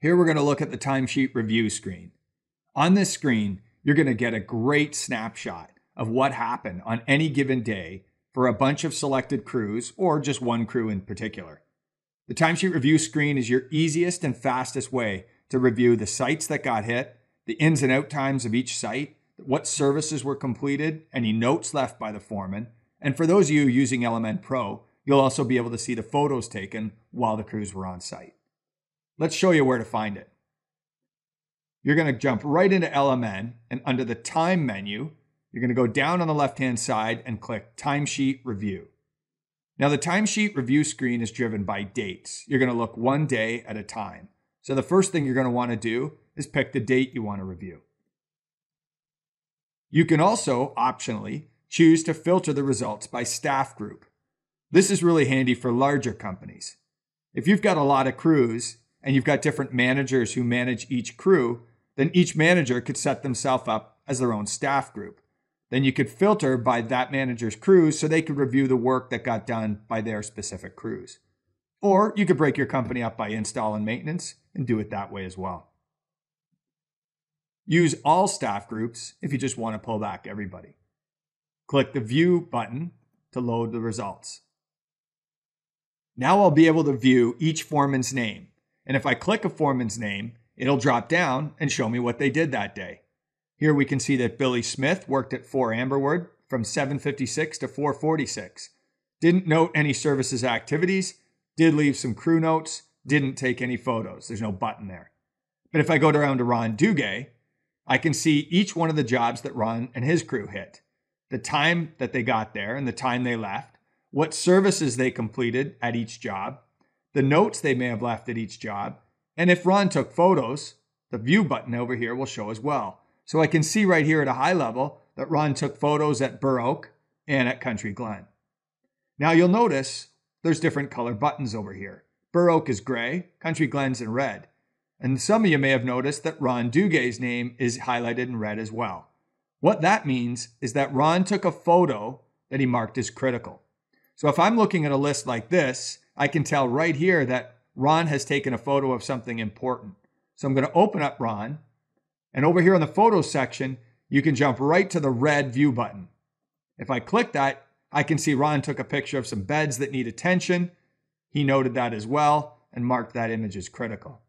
Here we're going to look at the timesheet review screen. On this screen, you're going to get a great snapshot of what happened on any given day for a bunch of selected crews or just one crew in particular. The timesheet review screen is your easiest and fastest way to review the sites that got hit, the ins and out times of each site, what services were completed, any notes left by the foreman, and for those of you using LMN Pro, you'll also be able to see the photos taken while the crews were on site. Let's show you where to find it. You're going to jump right into LMN, and under the Time menu, you're going to go down on the left-hand side and click Timesheet Review. Now, the timesheet review screen is driven by dates. You're going to look one day at a time. So the first thing you're going to want to do is pick the date you want to review. You can also, optionally, choose to filter the results by staff group. This is really handy for larger companies. If you've got a lot of crews and you've got different managers who manage each crew, then each manager could set themselves up as their own staff group. Then you could filter by that manager's crews so they could review the work that got done by their specific crews. Or you could break your company up by install and maintenance and do it that way as well. Use all staff groups if you just want to pull back everybody. Click the View button to load the results. Now I'll be able to view each foreman's name. And if I click a foreman's name, it'll drop down and show me what they did that day. Here we can see that Billy Smith worked at 4 Amberwood from 7:56 to 4:46. Didn't note any services activities, did leave some crew notes, didn't take any photos. There's no button there. But if I go down to Ron Duguay, I can see each one of the jobs that Ron and his crew hit, the time that they got there and the time they left, what services they completed at each job, the notes they may have left at each job, and if Ron took photos, the View button over here will show as well. So I can see right here at a high level that Ron took photos at Burr Oak and at Country Glen. Now you'll notice there's different color buttons over here. Burr Oak is gray, Country Glen's in red. And some of you may have noticed that Ron Dugay's name is highlighted in red as well. What that means is that Ron took a photo that he marked as critical. So if I'm looking at a list like this, I can tell right here that Ron has taken a photo of something important. So I'm going to open up Ron. And over here in the Photos section, you can jump right to the red View button. If I click that, I can see Ron took a picture of some beds that need attention. He noted that as well and marked that image as critical.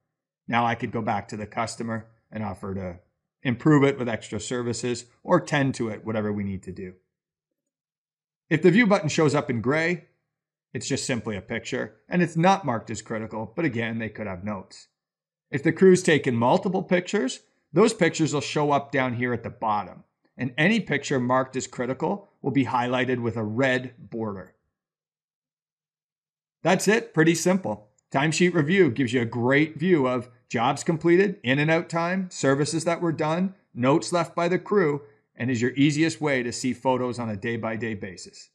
Now I could go back to the customer and offer to improve it with extra services or tend to it, whatever we need to do. If the View button shows up in gray, it's just simply a picture and it's not marked as critical, but again, they could have notes. If the crew's taken multiple pictures, those pictures will show up down here at the bottom, and any picture marked as critical will be highlighted with a red border. That's it, pretty simple. Timesheet Review gives you a great view of jobs completed, in and out time, services that were done, notes left by the crew, and is your easiest way to see photos on a day-by-day basis.